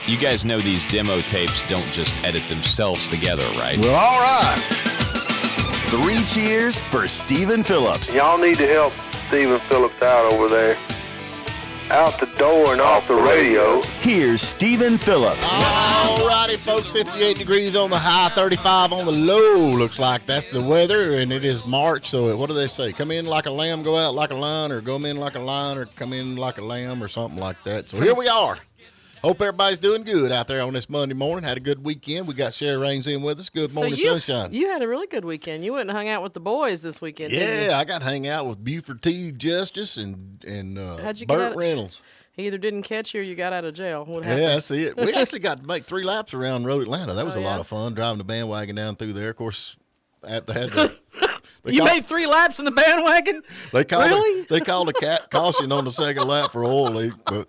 You guys know these demo tapes don't just edit themselves together, right? Well, all right. 3 cheers for Stephen Phillips. Y'all need to help Stephen Phillips out over there. Out the door and off the radio. Here's Stephen Phillips. All righty, folks. 58 degrees on the high, 35 on the low. Looks like that's the weather, and it is March. So what do they say? Come in like a lamb, go out like a lion, or go in like a lion, or come in like a lamb, or something like that. So here we are. Hope everybody's doing good out there on this Monday morning. Had a good weekend. We got Sherry Raines in with us. Good morning, sunshine. You had a really good weekend. You went and hung out with the boys this weekend, didn't you? Yeah, I got to hang out with Buford T. Justice and How'd you Burt Reynolds. He either didn't catch you or you got out of jail. What happened? Yeah, that's it. We actually got to make 3 laps around Road Atlanta. That was a lot of fun, driving the bandwagon down through there. Of course, you made 3 laps in the bandwagon? They called a caution on the second lap for oil leak, but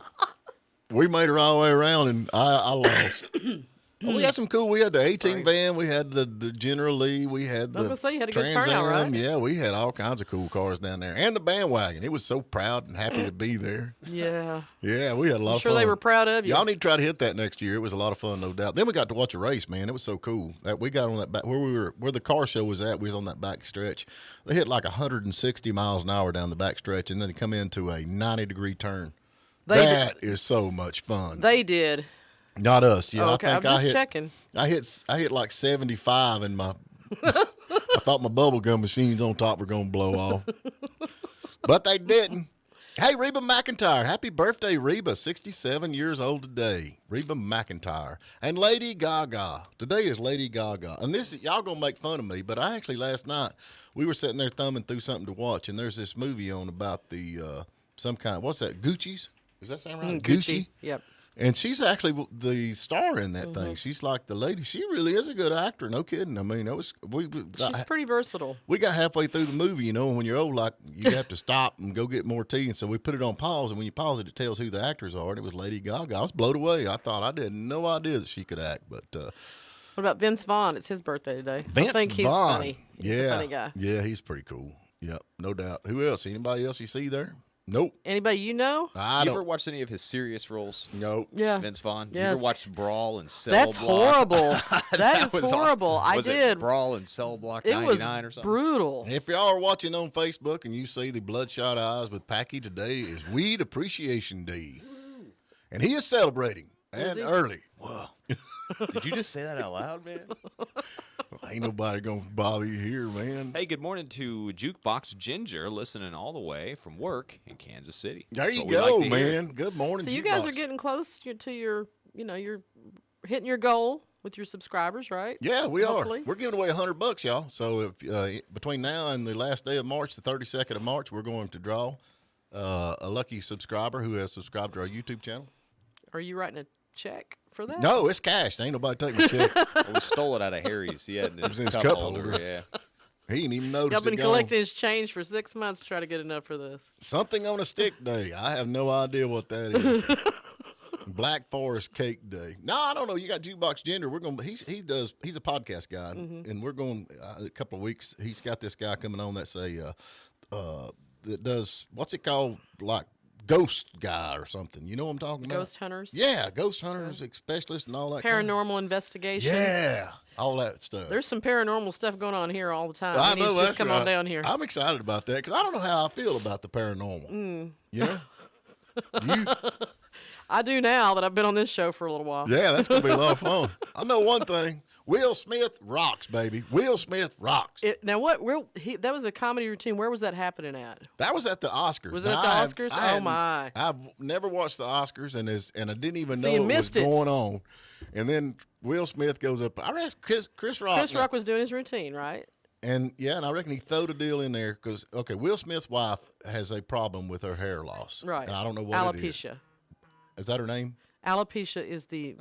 we made her all the way around, and I lost. Well, we had some cool. We had the 18 van. We had the General Lee. We had the I was going to say, you had a good Trans turnout, Am. right? Yeah, we had all kinds of cool cars down there. And the bandwagon. It was so proud and happy to be there. Yeah. Yeah, we had a lot of fun. I'm sure they were proud of you. Y'all need to try to hit that next year. It was a lot of fun, no doubt. Then we got to watch a race, man. It was so cool. That we got on that back where the car show was at. We was on that back stretch. They hit like 160 miles an hour down the back stretch, and then they come into a 90-degree turn. That is so much fun. They did. Not us. Yeah, okay, I think I'm just checking. I hit like 75, and I thought my bubble gum machines on top were gonna blow off, but they didn't. Hey, Reba McEntire, happy birthday, Reba! 67 years old today. Reba McEntire and Lady Gaga. Today is Lady Gaga, and y'all gonna make fun of me, but I actually last night we were sitting there thumbing through something to watch, and there's this movie on about the some kind. What's that? Gucci's? Does that sound right? Gucci. Yep. And she's actually the star in that thing. She's like the lady. She really is a good actor. No kidding. I mean, She's pretty versatile. We got halfway through the movie, and when you're old, like you have to stop and go get more tea. And so we put it on pause. And when you pause it, it tells who the actors are. And it was Lady Gaga. I was blown away. I thought I had no idea that she could act. But what about Vince Vaughn? It's his birthday today. Vince I think he's Vaughn. funny. He's a funny guy. Yeah, he's pretty cool. Yep, no doubt. Who else? Anybody else you see there? Nope. Anybody you know? You ever watched any of his serious roles? Nope. Yeah. Vince Vaughn? Yeah, you ever watched Brawl and Cell That's Block? horrible. that is horrible. Awesome. I did. It Brawl and Cell Block it 99 was or something? brutal. If y'all are watching on Facebook and you see the bloodshot eyes with Packy, today is Weed Appreciation Day. And he is celebrating and early. Wow. Did you just say that out loud, man? Ain't nobody going to bother you here, man. Hey, good morning to Jukebox Ginger, listening all the way from work in Kansas City. There you go, man. Good morning, So you guys are getting close to your, you're hitting your goal with your subscribers, right? Yeah, we Hopefully. are. We're giving away $100, y'all. So if between now and the last day of March, the 32nd of March, we're going to draw a lucky subscriber who has subscribed to our YouTube channel. Are you writing a check for that? No, it's cash. Ain't nobody taking a check. Well, we stole it out of Harry's. He had was in his cup cup holder. holder. Yeah. He ain't even noticed Y'all been it collecting his change for 6 months to try to get enough for this. Something on a stick day. I have no idea what that is. Black Forest Cake Day. No, I don't know. You got Jukebox Ginger. We're going. He's a podcast guy, and we're going a couple of weeks. He's got this guy coming on that's that does what's it called, like ghost guy or something. You know what I'm talking about? Ghost hunters. Yeah, ghost hunters, specialists, and all that. Paranormal investigation. Yeah, all that stuff. There's some paranormal stuff going on here all the time. I You know need to that's just come right. on down here. I'm excited about that because I don't know how I feel about the paranormal. You know. You? I do now that I've been on this show for a little while. Yeah, that's going to be a lot of fun. I know one thing. Will Smith rocks, baby. Will Smith rocks. That was a comedy routine. Where was that happening at? That was at the Oscars. Was it at the Oscars? Oh, my. I've never watched the Oscars, and I didn't even know you it was missed it. going on. And then Will Smith goes up. I reckon Chris Rock. Chris Rock was doing his routine, right? And I reckon he throwed a deal in there because, Will Smith's wife has a problem with her hair loss. Right. And I don't know what it is. Alopecia. Is that her name? Alopecia is the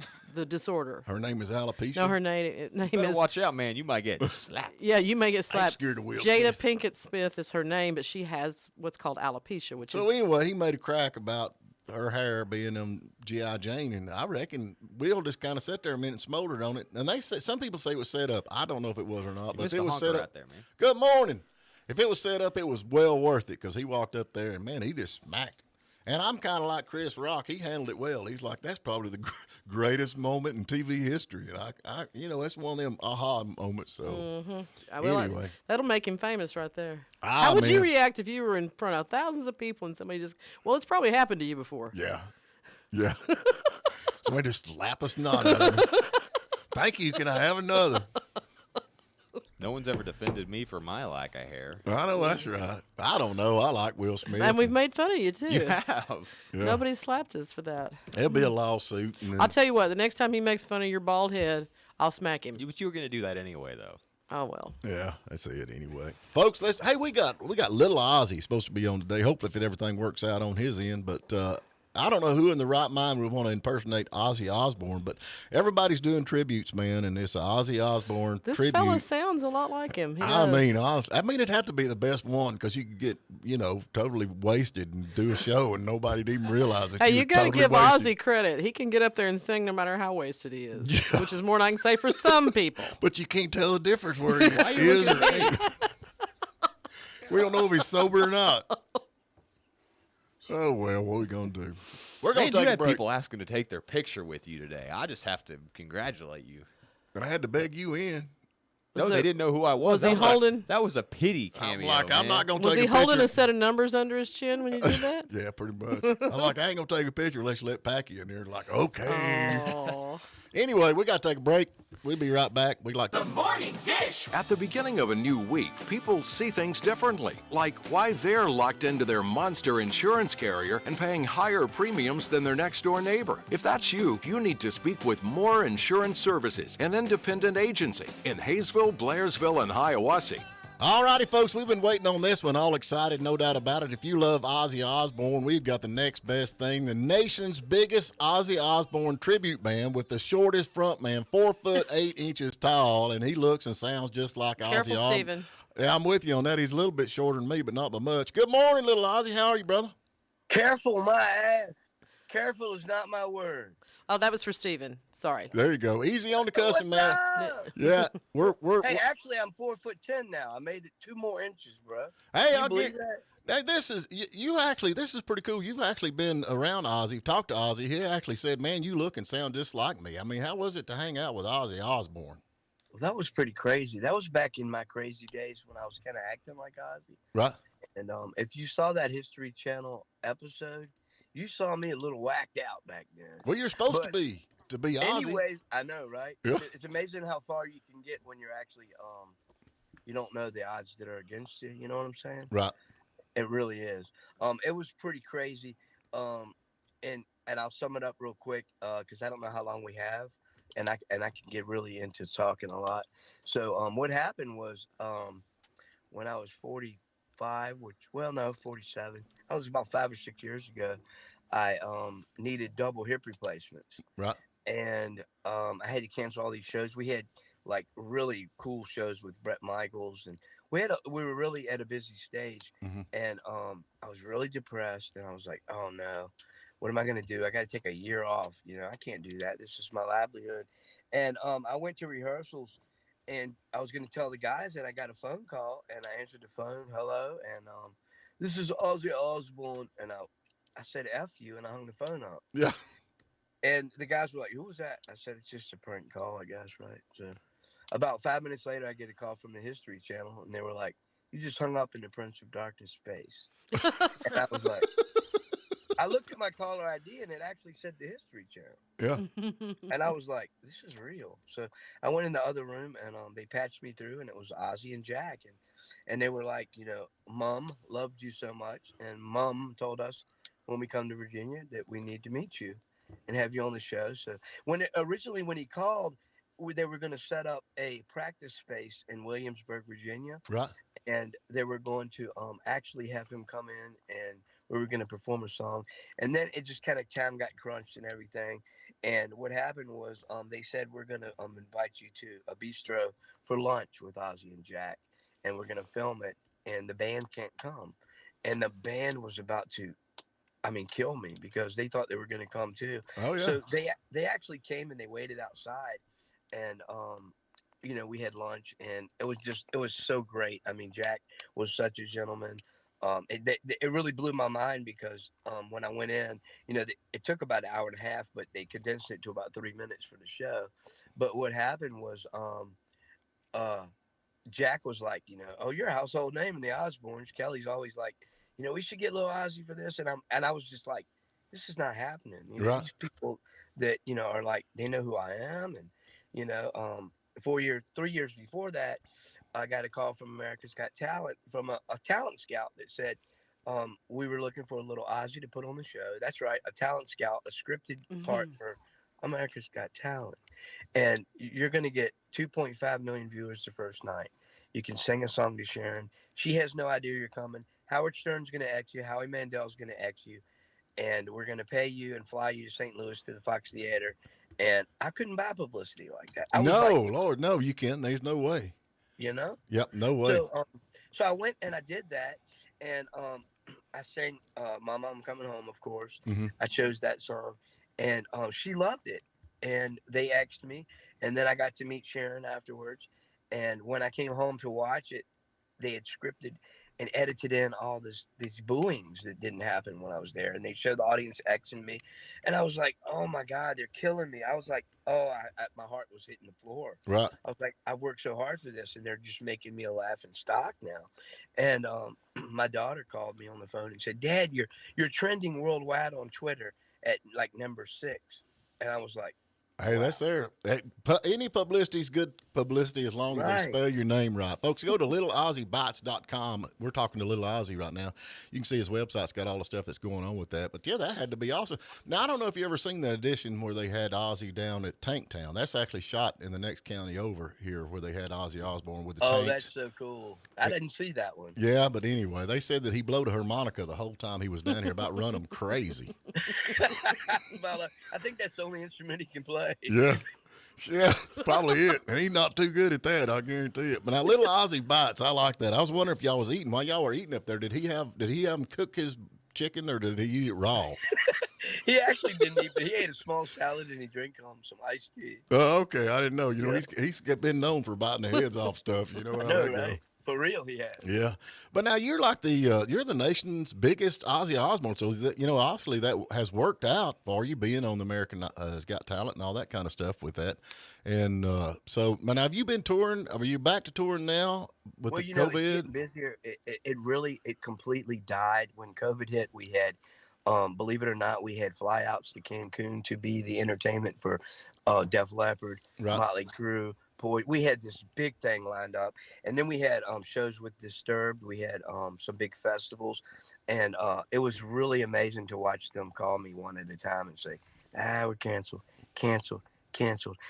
disorder. Her name is alopecia? No, her name Better is. watch out, man. You might get slapped. Yeah, you may get I'm slapped. scared of Will Jada Smith. Pinkett Smith is her name, but she has what's called alopecia, which So is. anyway, he made a crack about her hair being G.I. Jane, and I reckon Will just kind of sat there a minute and smoldered on it. And they say some people say it was set up. I don't know if it was or not, but if it was set up, right there, man. Good morning. If it was set up, it was well worth it because he walked up there and man, he just smacked. And I'm kind of like Chris Rock. He handled it well. He's like, that's probably the greatest moment in TV history. And it's one of them aha moments. So anyway, that'll make him famous right there. Ah, How would you man. react if you were in front of thousands of people and somebody it's probably happened to you before. Yeah. Somebody just slap a snot out of me. Thank you. Can I have another? No one's ever defended me for my lack of hair. I know that's right. I don't know. I like Will Smith. And we've made fun of you, too. You have. Yeah. Nobody slapped us for that. There'll be a lawsuit. And then, I'll tell you what, the next time he makes fun of your bald head, I'll smack him. But you were going to do that anyway, though. Oh, well. yeah, that's it anyway. Folks, we got little Ozzy supposed to be on today. Hopefully if everything works out on his end, but I don't know who in the right mind would want to impersonate Ozzy Osbourne, but everybody's doing tributes, man, and it's an Ozzy Osbourne This tribute. fella sounds a lot like him. He I does. mean, honestly, it'd have to be the best one because you could get, totally wasted and do a show and nobody'd even realize it. Hey, you got to totally give wasted. Ozzy credit. He can get up there and sing no matter how wasted he is, which is more than I can say for some people. But you can't tell the difference where he is or ain't. We don't know if he's sober or not. Oh, well, what are we going to do? We're going Hey, to you take a had break. people asking to take their picture with you today. I just have to congratulate you. And I had to beg you in. No, Was they it- didn't know who I was. was he That like- holding- That was a pity I'm cameo. like, I'm man. not going to Was take he a picture. holding a set of numbers under his chin when you did that? Yeah, pretty much. I'm like, I ain't going to take a picture unless you let Packy in there. Like, okay. Oh. Anyway, we got to take a break. We'll be right back. We like At the beginning of a new week, people see things differently, like why they're locked into their monster insurance carrier and paying higher premiums than their next door neighbor. If that's you, you need to speak with More Insurance Services, an independent agency in Hayesville, Blairsville, and Hiawassee. All righty, folks, we've been waiting on this one, all excited, no doubt about it. If you love Ozzy Osbourne, we've got the next best thing, the nation's biggest Ozzy Osbourne tribute band with the shortest front man, 4'8" tall, and he looks and sounds just like Ozzy Careful, Osbourne. Stephen. Yeah, I'm with you on that. He's a little bit shorter than me, but not by much. Good morning, little Ozzy. How are you, brother? Careful, my ass. Careful is not my word. Oh, that was for Stephen. Sorry. There you go. Easy on the cussing, What's man. up? Yeah, we're Hey, actually, I'm 4'10" now. I made it 2 more inches, bro. Hey, Can you I'll believe get. that? Hey, this is pretty cool. You've actually been around Ozzy, talked to Ozzy. He actually said, "Man, you look and sound just like me." I mean, how was it to hang out with Ozzy Osbourne? Well, that was pretty crazy. That was back in my crazy days when I was kind of acting like Ozzy. Right? And if you saw that History Channel episode, you saw me a little whacked out back then. Well, you're supposed But to be Ozzy. anyways, I know, right? Yeah. It's amazing how far you can get when you're actually you don't know the odds that are against you. You know what I'm saying? Right. It really is. It was pretty crazy. And I'll sum it up real quick because I don't know how long we have, and I can get really into talking a lot. So what happened was when I was 45, 47. I was about 5 or 6 years ago. I needed double hip replacements, Right. and I had to cancel all these shows. We had like really cool shows with Bret Michaels, and we were really at a busy stage. Mhm. And I was really depressed, and I was like, oh no, what am I going to do? I got to take a year off. I can't do that. This is my livelihood. And I went to rehearsals, and I was going to tell the guys, and I got a phone call, and I answered the phone. Hello. And this is Ozzy Osbourne. And I said, F you. And I hung the phone up. Yeah. And the guys were like, who was that? I said, it's just a prank call, I guess. Right. So about 5 minutes later, I get a call from the History Channel, and they were like, you just hung up in the Prince of Darkness' face. And I was like, I looked at my caller ID, and it actually said the History Channel. Yeah. And I was like, this is real. So I went in the other room, and they patched me through, and it was Ozzy and Jack. And they were like, Mom loved you so much. And Mom told us when we come to Virginia that we need to meet you and have you on the show. So originally when he called, they were going to set up a practice space in Williamsburg, Virginia. Right. And they were going to actually have him come in, and we were going to perform a song. And then it just kind of time got crunched and everything. And what happened was they said, we're going to invite you to a bistro for lunch with Ozzy and Jack, and we're going to film it, and the band can't come. And the band was about to, kill me, because they thought they were going to come too. Oh yeah. So they actually came, and they waited outside, and we had lunch, and it was so great. Jack was such a gentleman. it really blew my mind because when I went in, it took about an hour and a half, but they condensed it to about 3 minutes for the show. But what happened was uh, Jack was like, oh, you're a household name in the Osbournes. Kelly's always like, we should get little Ozzy for this, and I was just like, this is not happening. Right. These people that are like, they know who I am, and 3 years before that, I got a call from America's Got Talent from a talent scout that said we were looking for a little Ozzy to put on the show. That's right, a talent scout, a scripted part for America's Got Talent, and you're going to get 2.5 million viewers the first night. You can sing a song to Sharon. She has no idea you're coming. Howard Stern's going to X you. Howie Mandel's going to X you. And we're going to pay you and fly you to St. Louis to the Fox Theater. And I couldn't buy publicity like that. No, Lord, no, you can't. There's no way. Yep, no way. So I went and I did that. And I sang Mama, I'm Coming Home, of course. I chose that song. And she loved it. And they asked me. And then I got to meet Sharon afterwards. And when I came home to watch it, they had scripted and edited in all these booings that didn't happen when I was there. And they showed the audience Xing me. And I was like, oh, my God, they're killing me. I was like, oh, my heart was hitting the floor. Right. I was like, I've worked so hard for this, and they're just making me a laughing stock now. And my daughter called me on the phone and said, Dad, you're trending worldwide on Twitter at like number 6. And I was like, hey, wow. That's there. Any publicity is good publicity as long as they spell your name right. Folks, go to littleozzybites.com. We're talking to Little Ozzy right now. You can see his website's got all the stuff that's going on with that. But, yeah, that had to be awesome. Now, I don't know if you ever seen that edition where they had Ozzy down at Tanktown. That's actually shot in the next county over here where they had Ozzy Osbourne with the tanks. Oh, that's so cool. I didn't see that one. Yeah, but anyway, they said that he blowed a harmonica the whole time he was down here, about run them crazy. Well, I think that's the only instrument he can play. Yeah, that's probably it. And he's not too good at that, I guarantee it. But now, Little Ozzy Bites, I like that. I was wondering if y'all was eating while y'all were eating up there. Did he have him cook his chicken, or did he eat it raw? He actually didn't eat, but he ate a small salad and he drank some iced tea. Oh, okay. I didn't know. He's been known for biting the heads off stuff. You know how that goes. For real, he has. Yeah, but now you're like you're the nation's biggest Ozzy Osbourne, so that, obviously that has worked out for you being on the American has Got Talent and all that kind of stuff with that. And so, now have you been touring? Are you back to touring now with the COVID? It's getting busier. It completely died when COVID hit. We had, believe it or not, we had flyouts to Cancun to be the entertainment for Def Leppard, Motley Crue. We had this big thing lined up, and then we had shows with Disturbed. We had some big festivals, and it was really amazing to watch them call me one at a time and say, we're canceled.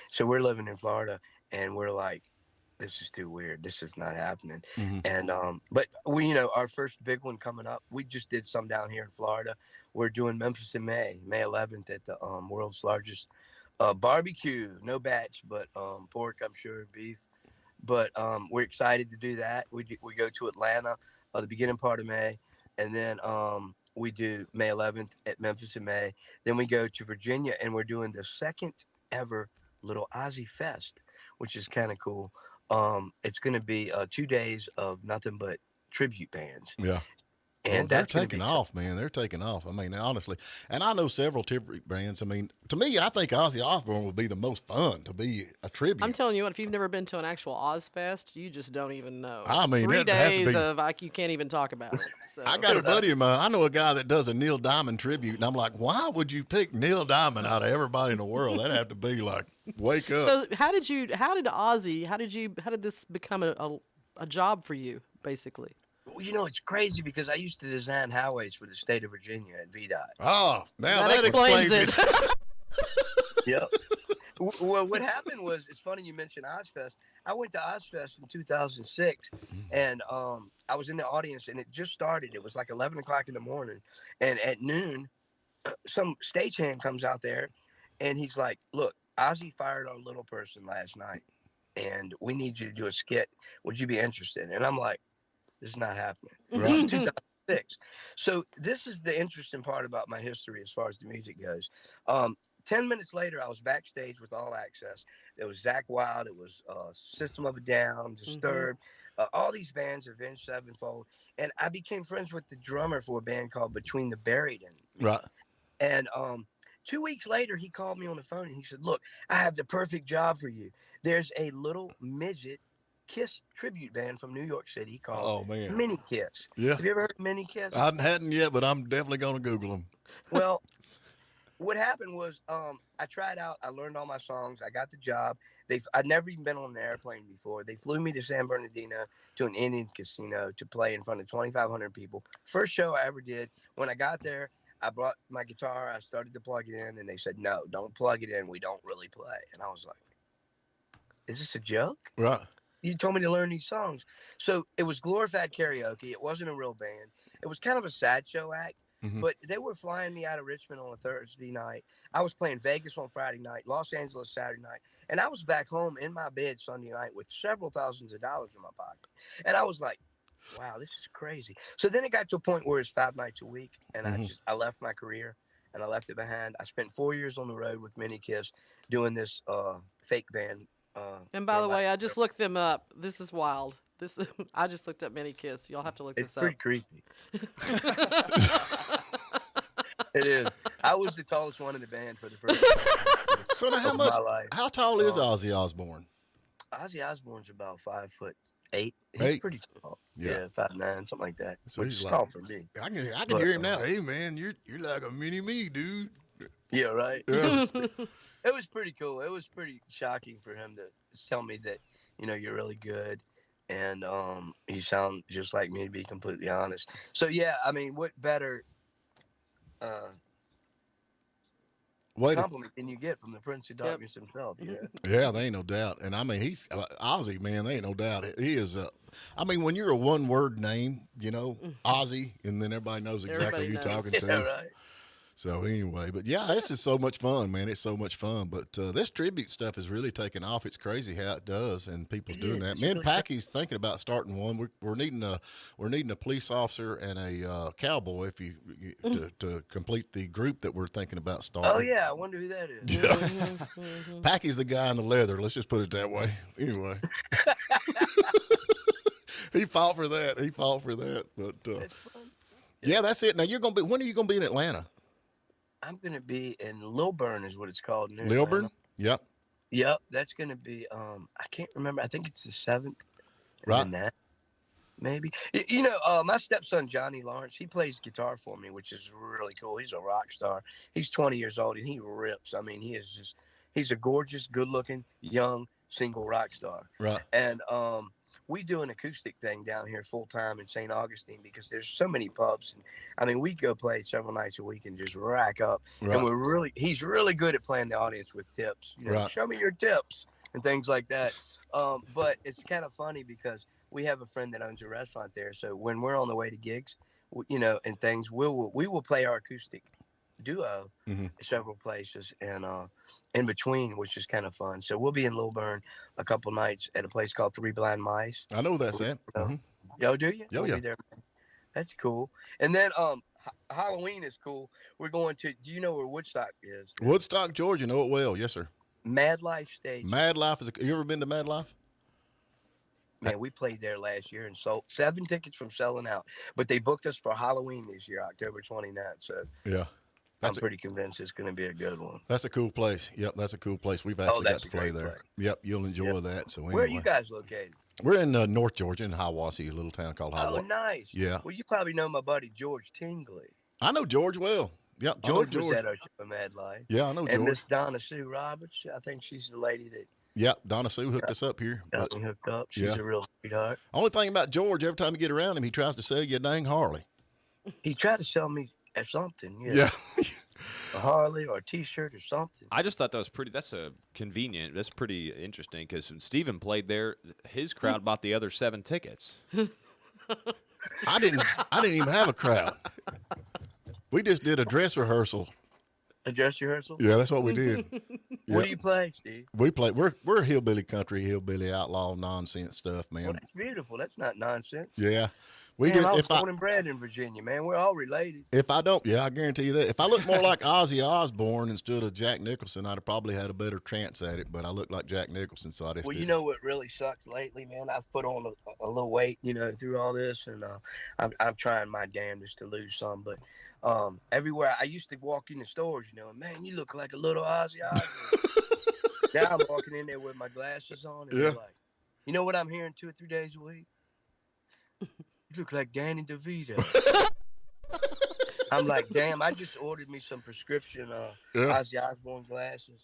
So we're living in Florida, and we're like, this is too weird. This is not happening. And but we, our first big one coming up, we just did some down here in Florida. We're doing Memphis in May 11th at the world's largest barbecue, no batch, but pork, I'm sure, beef. But we're excited to do that. We go to Atlanta the beginning part of May, and then we do May 11th at Memphis in May. Then we go to Virginia, and we're doing the second ever Little Ozzy Fest, which is kind of cool. It's going to be 2 days of nothing but tribute bands. Yeah. And they're taking off, man. They're taking off. I mean, honestly. And I know several tribute bands. I mean, to me, I think Ozzy Osbourne would be the most fun to be a tribute. I'm telling you what, if you've never been to an actual Ozfest, you just don't even know. I mean, 3 days of you can't even talk about it. So. I got a buddy of mine. I know a guy that does a Neil Diamond tribute, and I'm like, why would you pick Neil Diamond out of everybody in the world? That'd have to be like, wake up. So how did this become a job for you, basically? It's crazy because I used to design highways for the state of Virginia at VDOT. Oh, now that explains it. Yep. Well, what happened was, it's funny you mentioned Ozfest. I went to Ozfest in 2006, and I was in the audience, and it just started. It was like 11 o'clock in the morning, and at noon, some stagehand comes out there, and he's like, look, Ozzy fired our little person last night, and we need you to do a skit. Would you be interested? And I'm like, this is not happening. Right. 2006. So this is the interesting part about my history as far as the music goes. 10 minutes later, I was backstage with All Access. There was Zach Wild. It was System of a Down, Disturbed, all these bands, Avenged Sevenfold. And I became friends with the drummer for a band called Between the Buried. Right. And 2 weeks later, he called me on the phone and he said, look, I have the perfect job for you. There's a little midget Kiss tribute band from New York City called Mini Kiss. Yeah. Have you ever heard of Mini Kiss? I hadn't yet, but I'm definitely going to Google them. Well, what happened was I tried out. I learned all my songs. I got the job. I'd never even been on an airplane before. They flew me to San Bernardino to an Indian casino to play in front of 2,500 people. First show I ever did. When I got there, I brought my guitar. I started to plug it in, and they said, no, don't plug it in. We don't really play. And I was like, is this a joke? Right. You told me to learn these songs. So it was glorified karaoke. It wasn't a real band. It was kind of a sideshow act. But they were flying me out of Richmond on a Thursday night. I was playing Vegas on Friday night, Los Angeles Saturday night. And I was back home in my bed Sunday night with several thousands of dollars in my pocket. And I was like, wow, this is crazy. So then it got to a point where it's 5 nights a week. And I left my career and I left it behind. I spent 4 years on the road with Mini Kiss doing this fake band. And by the way, I just looked them up. This is wild. I just looked up Mini Kiss. Y'all have to look this up. It's pretty creepy. It is. I was the tallest one in the band for the first time. So now how tall is Ozzy Osbourne? Ozzy Osbourne's about 5'8". He's pretty tall. Yeah, 5'9", something like that. So which is tall for me. I can hear him now. Hey man, you're like a mini me, dude. Yeah, right. Yeah. It was pretty cool. It was pretty shocking for him to tell me that, you're really good. And you sound just like me, to be completely honest. So, yeah, I mean, what better compliment can you get from the Prince of Darkness himself? Yeah. Yeah, there ain't no doubt. And I mean, he's Ozzy, man. There ain't no doubt. He is. I mean, when you're a one-word name, Ozzy, and then everybody knows exactly who you're talking to. Yeah, right. So anyway, but yeah, this is so much fun, man. It's so much fun. But this tribute stuff is really taking off. It's crazy how it does, and people's doing that. Me and Packy's thinking about starting one. We're needing a police officer and a cowboy to complete the group that we're thinking about starting. Oh yeah, I wonder who that is. Yeah. Packy's the guy in the leather. Let's just put it that way. Anyway. He fought for that. But yeah, that's it. Now when are you gonna be in Atlanta? I'm going to be in Lilburn is what it's called. Lilburn? Yep. Yep. That's going to be, I can't remember. I think it's the 7th. Right. That, maybe. My stepson, Johnny Lawrence, he plays guitar for me, which is really cool. He's a rock star. He's 20 years old and he rips. I mean, he's a gorgeous, good looking, young, single rock star. Right. And, we do an acoustic thing down here full time in St. Augustine because there's so many pubs. And I mean, we go play several nights a week and just rack up. Right. And he's really good at playing the audience with tips. Right. Show me your tips and things like that. But it's kind of funny because we have a friend that owns a restaurant there. So when we're on the way to gigs, and things, we will play our acoustic duo several places and in between, which is kind of fun. So we'll be in Lilburn a couple nights at a place called Three Blind Mice. I know that's it. Yo, do you? Oh, We'll yeah. be there. That's cool. And then Halloween is cool. We're going to. Do you know where Woodstock is? Woodstock, Georgia. Know it well. Yes, sir. Mad Life stage. Mad Life you ever been to Mad Life? Man, we played there last year and sold 7 tickets from selling out. But they booked us for Halloween this year, October 29th. So yeah. I'm pretty convinced it's going to be a good one. That's a cool place. Yep, that's a cool place. We've actually got to play there. Place. Yep, you'll enjoy that. So anyway. Where are you guys located? We're in North Georgia, in Hiawassee, a little town called Hiawassee. Oh, nice. Yeah. Well, you probably know my buddy George Tingley. I know George well. Yep, George was at our show at Mad Life. Yeah, I know George. And Miss Donna Sue Roberts, I think she's the lady that Yep, Donna Sue hooked us up here. got me hooked up. She's a real sweetheart. Only thing about George, every time you get around him, he tries to sell you a dang Harley. He tried to sell me something. Yeah. A Harley or a T-shirt or something. I just thought that was pretty. That's pretty interesting because when Steven played there, his crowd bought the other 7 tickets. I didn't even have a crowd. We just did a dress rehearsal. A dress rehearsal? Yeah, that's what we did. What do you play, Steve? We play. We're hillbilly country, hillbilly outlaw nonsense stuff, man. Well, that's beautiful. That's not nonsense. Yeah, We Man, did. I was If I born and bred in Virginia, man. We're all related. if I don't, yeah, I guarantee you that. If I look more like Ozzy Osbourne instead of Jack Nicholson, I'd have probably had a better chance at it. But I look like Jack Nicholson, so I just Well, you didn't. know what really sucks lately, man? I've put on a little weight, through all this, and I'm trying my damnedest to lose some. But everywhere I used to walk in the stores, and man, you look like a little Ozzy Osbourne. Now I'm walking in there with my glasses on, and Yeah. they're like, you know what I'm hearing 2 or 3 days a week? You look like Danny DeVito. I'm like, damn, I just ordered me some prescription Yeah. Ozzy Osbourne glasses.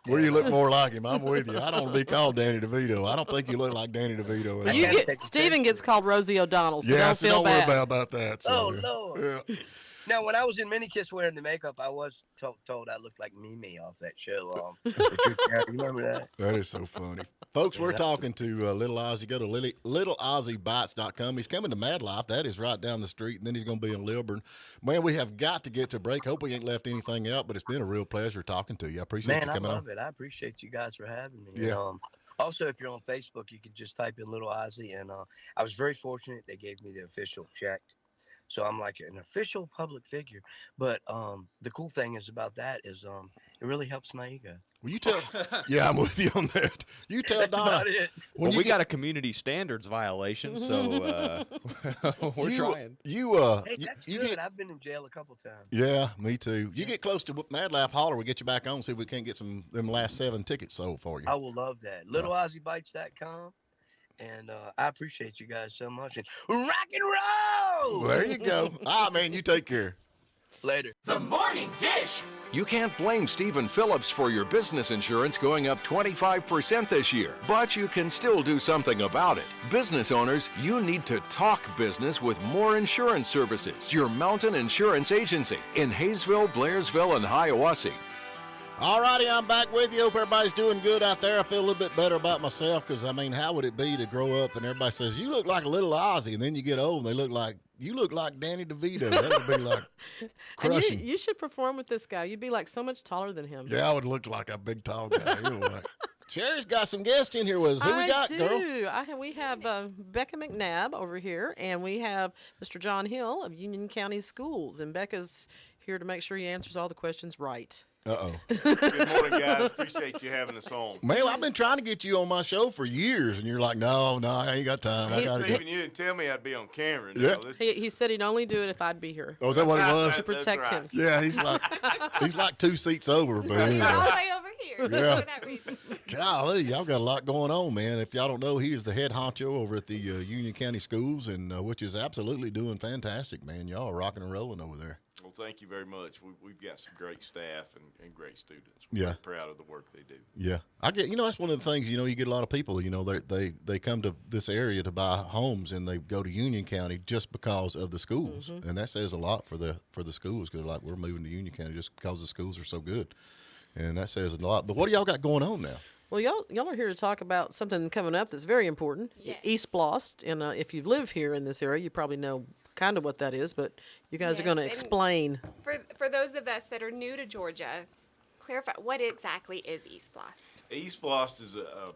Where you look more like him? I'm with you. I don't want to be called Danny DeVito. I don't think you look like Danny DeVito at all. You gotta get take a Stephen picture. gets called Rosie O'Donnell, so Yeah, don't so feel don't worry bad. about that. So, Oh, Lord. Yeah. Now, when I was in Minikiss wearing the makeup, I was told I looked like Mimi off that show. You remember that? That is so funny. Folks, we're Yeah. talking to Little Ozzy. Go to littleozzybites.com. He's coming to Mad Life. That is right down the street. And then he's going to be in Lilburn. Man, we have got to get to break. Hope we ain't left anything out, but it's been a real pleasure talking to you. I appreciate Man, you I coming love on. it. I appreciate you guys for having me. Yeah. And, also, if you're on Facebook, you could just type in Little Ozzy. And I was very fortunate. They gave me the official check. So I'm like an official public figure. But the cool thing is about that is it really helps my ego. Will you tell? Yeah, I'm with you on that. You tell That's Donna. about it. When Well, you we get- got a community standards violation, so we're trying. Hey, that's you good. get. I've been in jail a couple times. Yeah, me too. You get close to Mad Laugh Holler, we get you back on. See if we can't get them last 7 tickets sold for you. I will love that. LittleOzzyBites.com. And I appreciate you guys so much. And rock and roll! Well, there you go. Man, you take care. Later. The Morning Dish. You can't blame Stephen Phillips for your business insurance going up 25% this year, but you can still do something about it. Business owners, you need to talk business with More Insurance Services, your mountain insurance agency in Hayesville, Blairsville, and Hiawassee. All righty, I'm back with you. Hope everybody's doing good out there. I feel a little bit better about myself because, how would it be to grow up and everybody says, you look like a little Ozzy, and then you get old and you look like Danny DeVito. That would be like And crushing. you should perform with this guy. You'd be like so much taller than him. Yeah, I would look like a big, tall guy. Anyway. Sherry's got some guests in here with us. Who we got, girl? We have Becca McNabb over here, and we have Mr. John Hill of Union County Schools. And Becca's here to make sure he answers all the questions right. Uh-oh. Good morning, guys. Appreciate you having us on. Man, I've been trying to get you on my show for years, and you're like, no, I ain't got time. I got to Stephen, you didn't tell me I'd be on camera. Yeah. He said he'd only do it if I'd be here Oh, is that what it was? to protect him. Yeah, he's like 2 seats over, but All the anyway. way over here. Yeah. For that reason. Golly, y'all got a lot going on, man. If y'all don't know, he is the head honcho over at the Union County Schools, and which is absolutely doing fantastic, man. Y'all are rocking and rolling over there. Well, thank you very much. We've got some great staff and great students. We're Yeah. very proud of the work they do. Yeah, I get. That's one of the things. You get a lot of people. They come to this area to buy homes, and they go to Union County just because of the schools, and that says a lot for the schools. Because like we're moving to Union County just because the schools are so good, and that says a lot. But what do y'all got going on now? Well, y'all are here to talk about something coming up that's very important. Yes. East Blost, and if you live here in this area, you probably know kind of what that is. But you guys are Yes, going to and explain. For those of us that are new to Georgia, clarify what exactly is East Blost? East Blost is a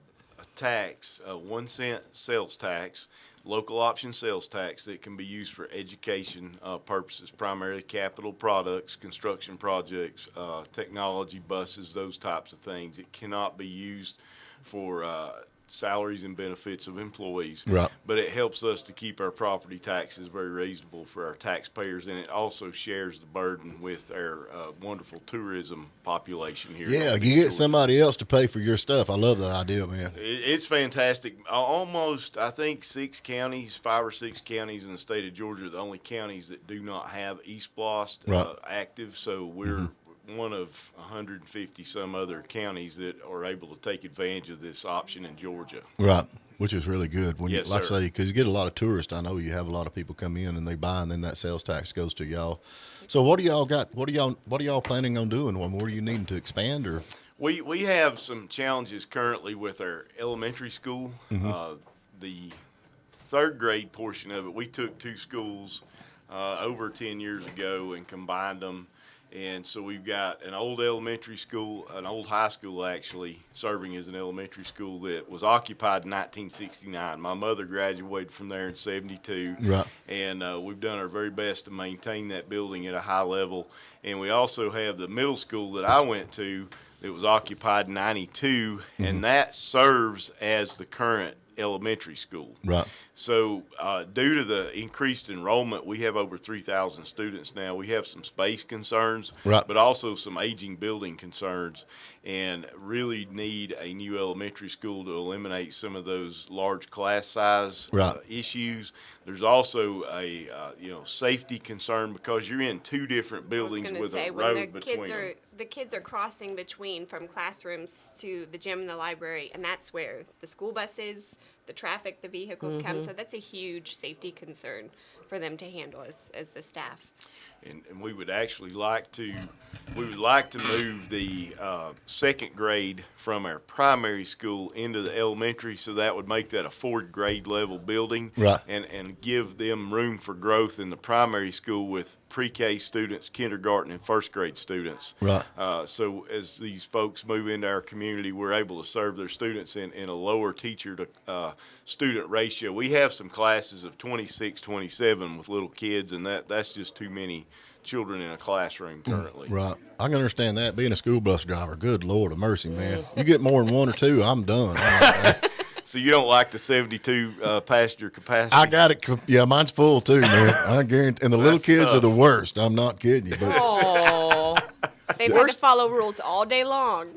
tax, a 1 cent sales tax, local option sales tax that can be used for education purposes, primarily capital products, construction projects, technology, buses, those types of things. It cannot be used for salaries and benefits of employees. Right. But it helps us to keep our property taxes very reasonable for our taxpayers, and it also shares the burden with our wonderful tourism population here. Yeah, in you get Georgia. somebody else to pay for your stuff. I love that idea, man. It's fantastic. Almost, I think 5 or 6 counties in the state of Georgia are the only counties that do not have East Blost Right. active. So we're one of 150 some other counties that are able to take advantage of this option in Georgia. Right, which is really good. When Yes, you, like sir. I say, because you get a lot of tourists. I know you have a lot of people come in and they buy, and then that sales tax goes to y'all. So what do y'all got? What are y'all planning on doing? What are you needing to expand or? We have some challenges currently with our elementary school. The 3rd grade portion of it, we took 2 schools over 10 years ago and combined them. And so we've got an old elementary school, an old high school actually, serving as an elementary school that was occupied in 1969. My mother graduated from there in 72. Right. And we've done our very best to maintain that building at a high level. And we also have the middle school that I went to that was occupied in 92, and that serves as the current elementary school. Right. So due to the increased enrollment, we have over 3,000 students now. We have some space concerns, Right. but also some aging building concerns, and really need a new elementary school to eliminate some of those large class size Right. issues. There's also a safety concern because you're in two different buildings with a road between them. The kids are crossing between from classrooms to the gym and the library, and that's where the school buses, the traffic, the vehicles come. So that's a huge safety concern for them to handle as the staff. And we would actually like to move the second grade from our primary school into the elementary, so that would make that a 4th grade level building, Right. and give them room for growth in the primary school with pre-K students, kindergarten, and 1st grade students. Right. So as these folks move into our community, we're able to serve their students in a lower teacher to student ratio. We have some classes of 26, 27 with little kids, and that's just too many children in a classroom currently. Right. I can understand that. Being a school bus driver, good Lord of mercy, man. You get more than one or two, I'm done. So you don't like the 72 passenger capacity? I got it. Yeah, mine's full too, man. I guarantee. And the little That's kids tough. are the worst. I'm not kidding you. But Oh, they've had to follow rules all day long.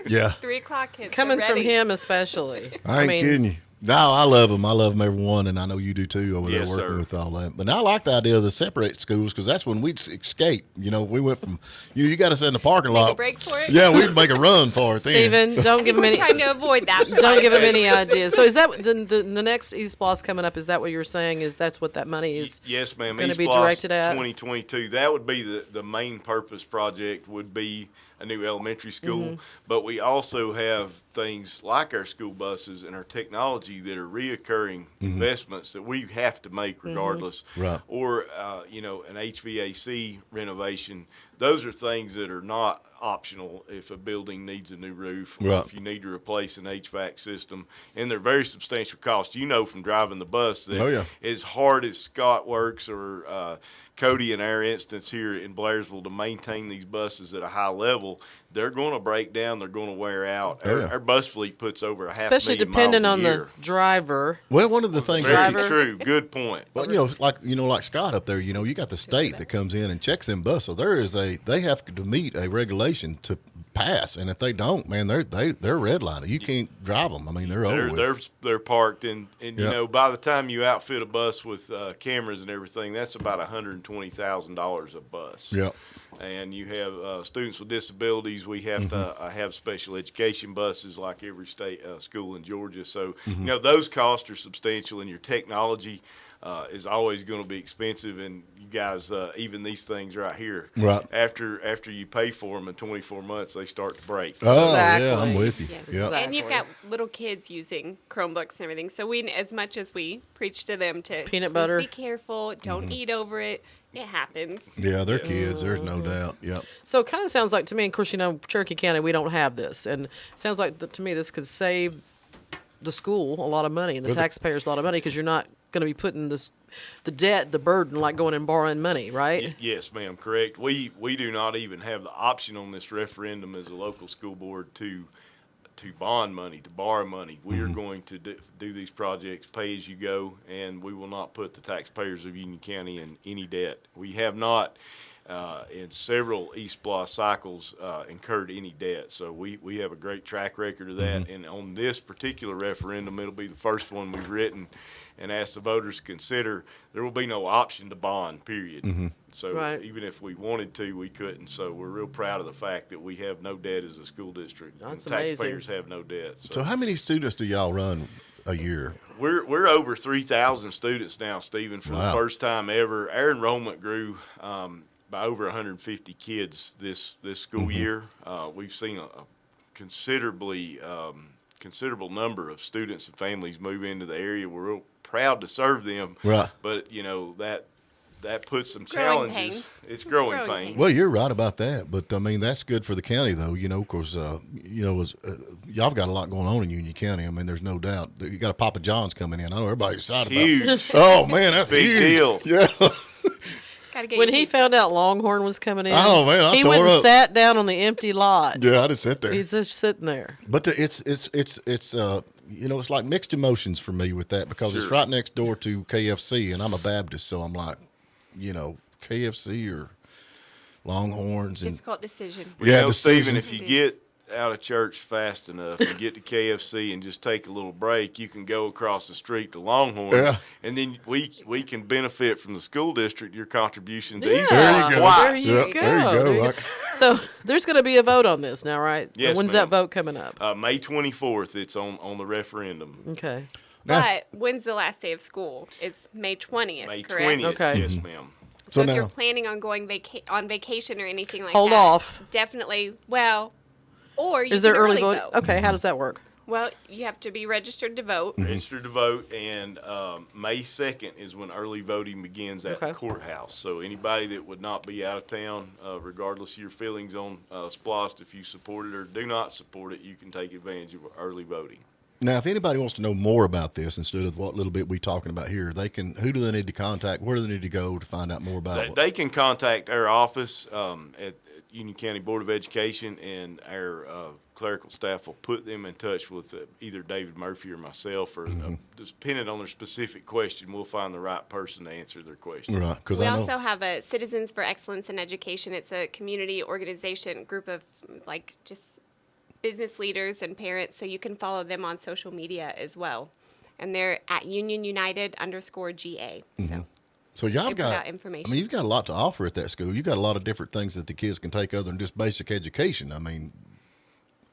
yeah, 3 o'clock kids. Coming they're from ready. him especially. I ain't kidding you. No, I love them. I love them, every one, and I know you do too over there Yes, working sir. with all that. But I like the idea of the separate schools because that's when we'd escape. We went from you got us in the parking Make lot. a break for it. Yeah, we'd make a run for it then. Stephen, don't give him We're any. trying to avoid that. Don't give him any ideas. So is that the next East Bloss coming up? Is that what you're saying? Is that's what that money is? Yes, ma'am. gonna East be Bloss directed at? 2022. That would be the main purpose project would be a new elementary school. But we also have things like our school buses and our technology that are reoccurring investments that we have to make regardless. Right. Or, an HVAC renovation. Those are things that are not optional if a building needs a new roof or Right. if you need to replace an HVAC system. And they're very substantial costs. You know from driving the bus that Oh, yeah. as hard as Scott works or Cody in our instance here in Blairsville to maintain these buses at a high level, they're going to break down. They're going to wear out. Oh, yeah. Our bus fleet puts over a half Especially million depending miles on a year. the driver. Well, one of the things. Very driver. true. Good point. Well, like Scott up there, you got the state that comes in and checks them buses. So they have to meet a regulation to pass, and if they don't, man, they're redlining. You can't drive them. I mean, they're over with. They're parked, and Yeah. by the time you outfit a bus with cameras and everything, that's about $120,000 a bus. Yeah. And you have students with disabilities. We have to have special education buses like every state school in Georgia. So, those costs are substantial, and your technology is always going to be expensive. And you guys, even these things right here, Right. after you pay for them in 24 months, they start to break. Oh, yeah, I'm Exactly. with you. Yes. Yeah. And you've got little kids using Chromebooks and everything. So as much as we preach to them to Peanut "Please butter." be careful, don't eat over it. It happens. Yeah, they're kids. There's no doubt. Yep. So it kind of sounds like to me, of course, Cherokee County, we don't have this. And it sounds like to me this could save the school a lot of money and the taxpayers a lot of money because you're not going to be putting the debt, the burden, like going and borrowing money, right? Yes, ma'am, correct. We do not even have the option on this referendum as a local school board to bond money, to borrow money. We are going to do these projects pay as you go, and we will not put the taxpayers of Union County in any debt. We have not, in several East Bloss cycles, incurred any debt. So we have a great track record of that. And on this particular referendum, it'll be the first one we've written and asked the voters to consider. There will be no option to bond, period. So Right. even if we wanted to, we couldn't. So we're real proud of the fact that we have no debt as a school district. That's and amazing. taxpayers have no debt. So how many students do y'all run a year? We're over 3,000 students now, Stephen, for the Wow. first time ever. Our enrollment grew by over 150 kids this school year. We've seen a considerable number of students and families move into the area. We're real proud to serve them. Right. But that puts some Growing challenges. pains. It's growing growing pains. pains. Well, you're right about that, but I mean that's good for the county, though. Because y'all got a lot going on in Union County. I mean, there's no doubt. You got a Papa John's coming in. I know everybody's excited Huge. about. Oh man, that's Big huge. deal. Yeah. Gotta get When your he feet found out Longhorn was coming in, Oh, man, I he tore went and up. sat down on the empty lot. Yeah, I just sit there. He's just sitting there. But it's it's like mixed emotions for me with that because it's Sure. right next door to KFC, and I'm a Baptist, so I'm like, KFC or Longhorns, and difficult decision. Well, Yeah, Stephen, decision. if you get out of church fast enough and get to KFC and just take a little break, you can go across the street to Longhorns, Yeah. and then we can benefit from the school district, your contribution to Yeah. East There you Point go. twice. There you Yeah, go. there you go. There you Like- So there's going to be a vote on this now, right? Yes, When's ma'am. that vote coming up? May 24th, it's on the referendum. Okay. But when's the last day of school? It's May 20th, May correct? 20th, Okay. yes, ma'am. So, So if you're now- planning on going on vacation or anything like Hold that, off. definitely. Well, or you Is there can early vote. voting? Okay, how does that work? Well, you have to be registered to vote. Registered to vote, and May 2nd is when early voting begins at Okay. the courthouse. So anybody that would not be out of town, regardless of your feelings on SPLOST, if you support it or do not support it, you can take advantage of early voting. Now, if anybody wants to know more about this instead of what little bit we talking about here, they can. Who do they need to contact? Where do they need to go to find out more about it? They can contact our office at Union County Board of Education, and our clerical staff will put them in touch with either David Murphy or myself, or depending on their specific question, we'll find the right person to answer their question. Right, because We I know. also have a Citizens for Excellence in Education. It's a community organization group of just business leaders and parents, so you can follow them on social media as well. And they're at Union United _GA. So y'all They put got out information. I mean, you've got a lot to offer at that school. You've got a lot of different things that the kids can take other than just basic education. I mean,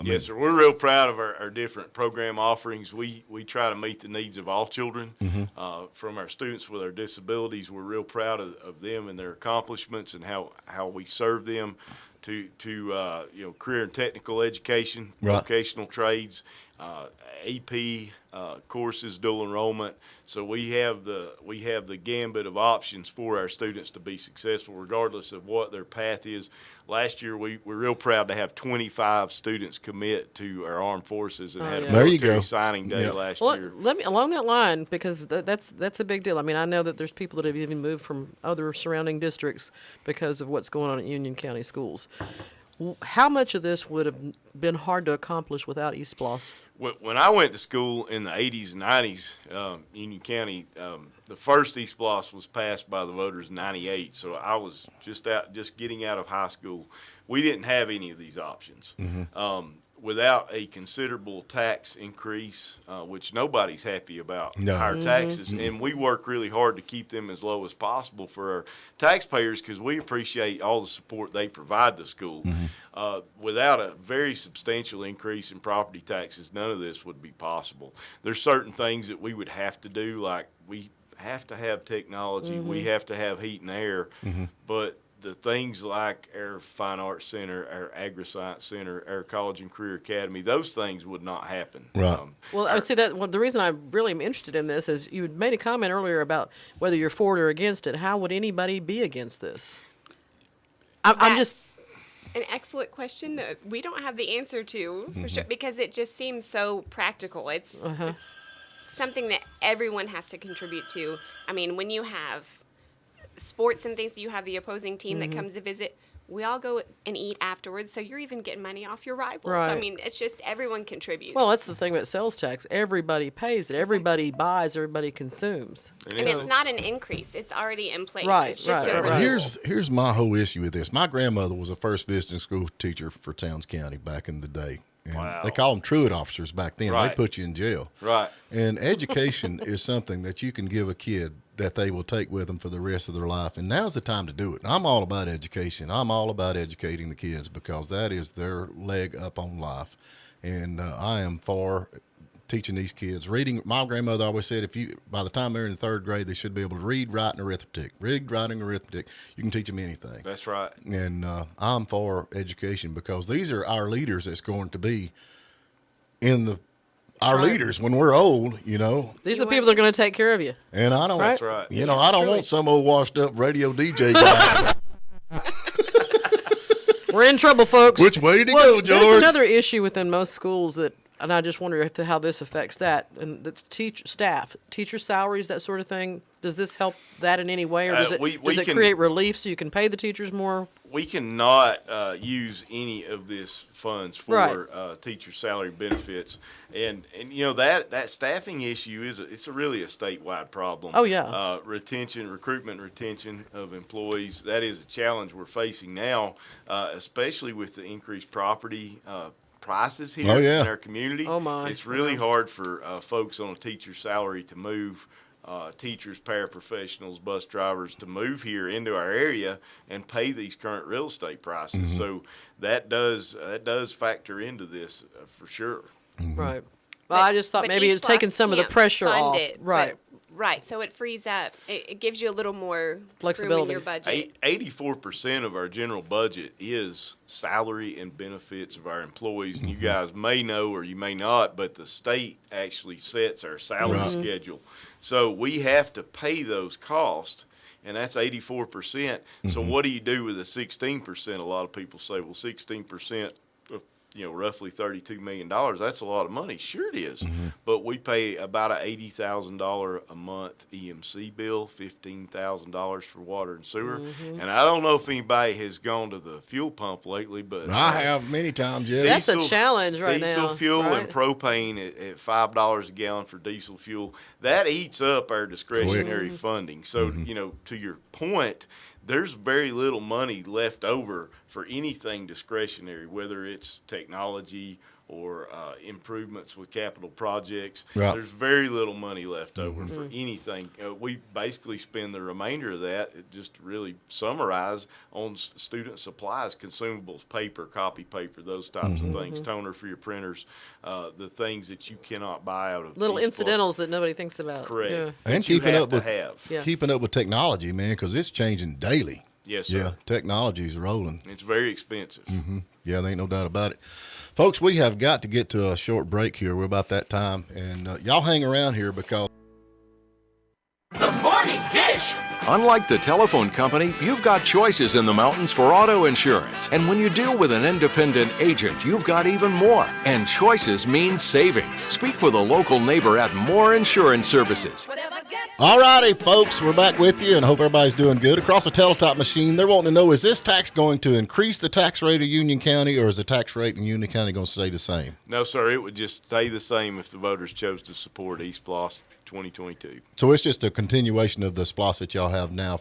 Yes, sir. We're real proud of our different program offerings. We try to meet the needs of all children. From our students with our disabilities, we're real proud of them and their accomplishments and how we serve them to career and technical education, Right. vocational trades, AP courses, dual enrollment. So we have the gambit of options for our students to be successful, regardless of what their path is. Last year, we're real proud to have 25 students commit to our armed forces and had yeah. a There you military go. signing day Yeah. last Well, year. let me along that line because that's a big deal. I mean, I know that there's people that have even moved from other surrounding districts because of what's going on at Union County schools. How much of this would have been hard to accomplish without East Bloss? When I went to school in the 80s and 90s, Union County, the first East Bloss was passed by the voters in 98. So I was just getting out of high school. We didn't have any of these options. Without a considerable tax increase, which nobody's happy about, No. higher taxes, and we work really hard to keep them as low as possible for our taxpayers because we appreciate all the support they provide the school. Without a very substantial increase in property taxes, none of this would be possible. There's certain things that we would have to do, like we have to have technology, we have to have heat and air, but the things like our Fine Arts Center, our Agri-Science Center, our College and Career Academy, those things would not happen. Right. Well, I would say that the reason I really am interested in this is you had made a comment earlier about whether you're for it or against it. How would anybody be against this? I'm just. An excellent question that we don't have the answer to for sure because it just seems so practical. It's something that everyone has to contribute to. I mean, when you have sports and things, you have the opposing team that comes to visit. We all go and eat afterwards, so you're even getting money off your rivals. Right. I mean, it's just everyone contributes. Well, that's the thing about sales tax. Everybody pays it. Everybody buys. Everybody consumes. and it's not an increase; it's already in place. Right, It's just right, a right. renewal. Here's my whole issue with this. My grandmother was a first visiting school teacher for Towns County back in the day. And Wow. they called them truant officers back then. Right. They put you in jail. Right. And education is something that you can give a kid that they will take with them for the rest of their life. And now's the time to do it. I'm all about education. I'm all about educating the kids because that is their leg up on life. And I am for teaching these kids reading. My grandmother always said, by the time they're in the third grade, they should be able to read, write, and arithmetic. Read, writing, arithmetic. You can teach them anything. That's right. And I'm for education because these are our leaders that's going to be in the our leaders when we're old, you know. These are the people that are going to take care of you. And I don't, That's right. you know, I don't want some old washed up radio DJ guy. We're in trouble, folks. Which way to Well, go, George? There's another issue within most schools that, and I just wonder how this affects that, and that's teacher salaries, that sort of thing. Does this help that in any way, or does it create relief so you can pay the teachers more? We cannot use any of this funds for teacher salary benefits, and you know that staffing issue it's really a statewide problem. Oh yeah. Recruitment retention of employees, that is a challenge we're facing now, especially with the increased property prices here in our community. Oh my! It's really hard for folks on a teacher's salary to move. Teachers, paraprofessionals, bus drivers to move here into our area and pay these current real estate prices. So that does factor into this for sure. Right. Well, I just thought maybe it's taking some of the pressure off. Right. Right. So it frees up. It gives you a little more flexibility room in your budget. 84% of our general budget is salary and benefits of our employees. And you guys may know or you may not, but the state actually sets our salary schedule. So we have to pay those costs, and that's 84%. So what do you do with the 16%? A lot of people say, well, 16%, roughly $32 million. That's a lot of money. Sure it is. But we pay about an $80,000 a month EMC bill, $15,000 for water and sewer. And I don't know if anybody has gone to the fuel pump lately, but I have many times, yeah. That's a challenge right now. Diesel fuel and propane at $5 a gallon for diesel fuel. That eats up our discretionary funding. So, to your point, there's very little money left over for anything discretionary, whether it's technology or improvements with capital projects. Right. There's very little money left over for anything. We basically spend the remainder of that, just to really summarize, on student supplies, consumables, paper, copy paper, those types of things, toner for your printers, the things that you cannot buy out of little incidentals that nobody thinks about. Correct. Yeah. And keeping up with technology, man, because it's changing daily. Yes, sir. Yeah, technology's rolling. It's very expensive. Yeah, there ain't no doubt about it. Folks, we have got to get to a short break here. We're about that time. And y'all hang around here because The Morning Dish. Unlike the telephone company, you've got choices in the mountains for auto insurance. And when you deal with an independent agent, you've got even more. And choices mean savings. Speak with a local neighbor at More Insurance Services. all righty, folks, we're back with you and I hope everybody's doing good. Across the Teletop machine, they're wanting to know, is this tax going to increase the tax rate of Union County, or is the tax rate in Union County going to stay the same? No, sir. It would just stay the same if the voters chose to support East Bloss 2022. So it's just a continuation of the SPLOS that y'all have now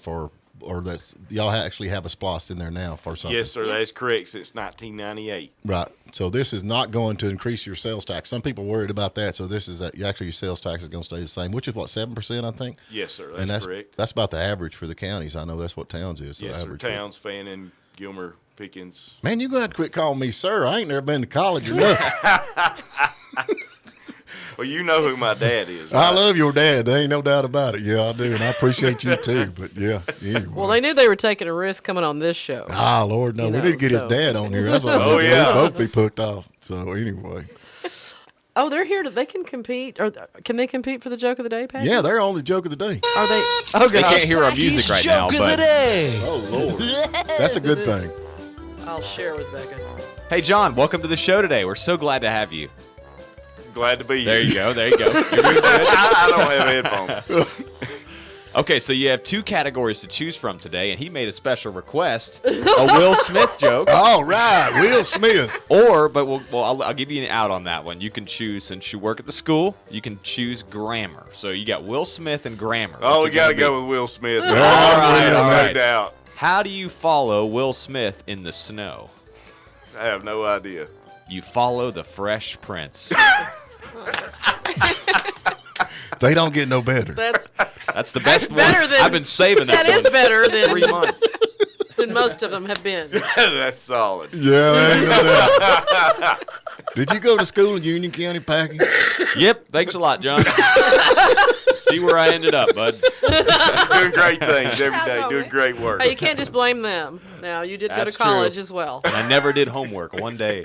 or that's y'all actually have a SPLOS in there now for something? Yes, sir. That is correct since 1998. Right. So this is not going to increase your sales tax. Some people worried about that. So this is actually your sales tax is going to stay the same, which is what, 7%, I think? Yes, sir. That's correct. That's about the average for the counties. I know that's what Towns is. Yes, average sir. Towns, Fannin, Gilmer, Pickens. Man, you're going to have to quit calling me sir. I ain't never been to college or nothing. Well, you know who my dad is. Right? I love your dad. There ain't no doubt about it. Yeah, I do. And I appreciate you too. But yeah, anyway. Well, they knew they were taking a risk coming on this show. Ah, Lord, no. We need to get his dad on here. That's what Oh, yeah. We'd both be hooked off. So anyway. Oh, they're here. They can compete. Or can they compete for the joke of the day, Pat? Yeah, they're on the joke of the day. Are they? Oh, They God. can't hear our music right now, but Oh, Lord. That's a good thing. I'll share with Becca. hey, John, welcome to the show today. We're so glad to have you. Glad to be here. There you go. There you go. You're doing good. I don't have headphones. Okay, so you have two categories to choose from today, and he made a special request, a Will Smith joke. All right, Will Smith. I'll give you an out on that one. You can choose, since you work at the school, you can choose grammar. So you got Will Smith and grammar. Oh, we got to go with Will Smith. All right. No doubt. How do you follow Will Smith in the snow? I have no idea. You follow the Fresh Prince. They don't get no better. That's the best one. better than- I've been saving that that is one better than 3 months. than most of them have been. That's solid. Yeah, there ain't no doubt. Did you go to school in Union County, Packy? Yep. Thanks a lot, John. See where I ended up, bud. Doing great things every day. Doing great work. Hey, you can't just blame them. Now, you did go That's to college true. as well. And I never did homework one day.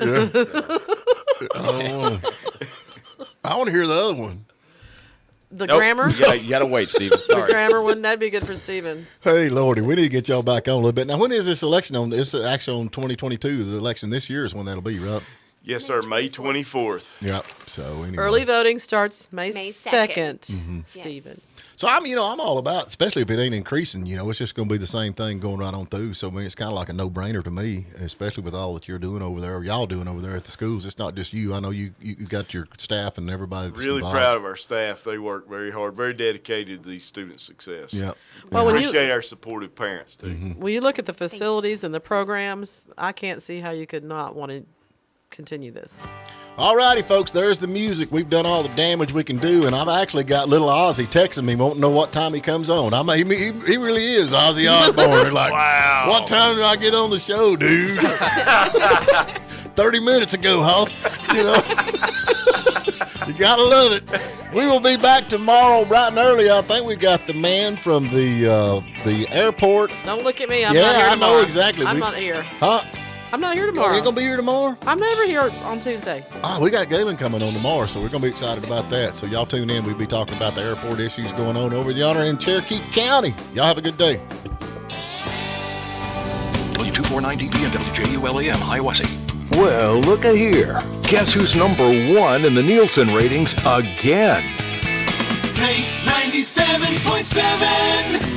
Oh. I want to hear the other one. The Nope. grammar? You gotta wait, Steven. The Sorry. grammar one, that'd be good for Steven. Hey, Lordy, we need to get y'all back on a little bit. Now, when is this election on? It's actually on 2022. The election this year is when that'll be, right? Yes, sir. May 24th. Yep. So anyway. Early voting starts May 2nd, Mm-hmm. Steven. So I'm all about, especially if it ain't increasing. It's just going to be the same thing going right on through. So I mean, it's kind of like a no-brainer to me, especially with all that you're doing over there, or y'all doing over there at the schools. It's not just you. I know you got your staff and everybody. That's Really involved. proud of our staff. They work very hard, very dedicated to these students' success. Yeah. Well, We when appreciate our supportive parents, too. When you look at the facilities and the programs, I can't see how you could not want to continue this. All righty, folks, there's the music. We've done all the damage we can do, and I've actually got little Ozzy texting me, wanting to know what time he comes on. I mean, he really is Ozzy Osbourne. Like, Wow. What time did I get on the show, dude? 30 minutes ago, Hoss. You gotta love it. We will be back tomorrow bright and early. I think we got the man from the airport. Don't look at me. I'm Yeah, not here I know tomorrow. exactly. I'm We- not here. Huh? I'm not here You tomorrow. ain't gonna be here tomorrow? I'm never here on Tuesday. We got Galen coming on tomorrow, so we're going to be excited about that. So y'all tune in. We'll be talking about the airport issues going on over yonder in Cherokee County. Y'all have a good day. W249DB and WJULAM, Hiawassee. Well, look a here. Guess who's number one in the Nielsen ratings again? Play 97.7.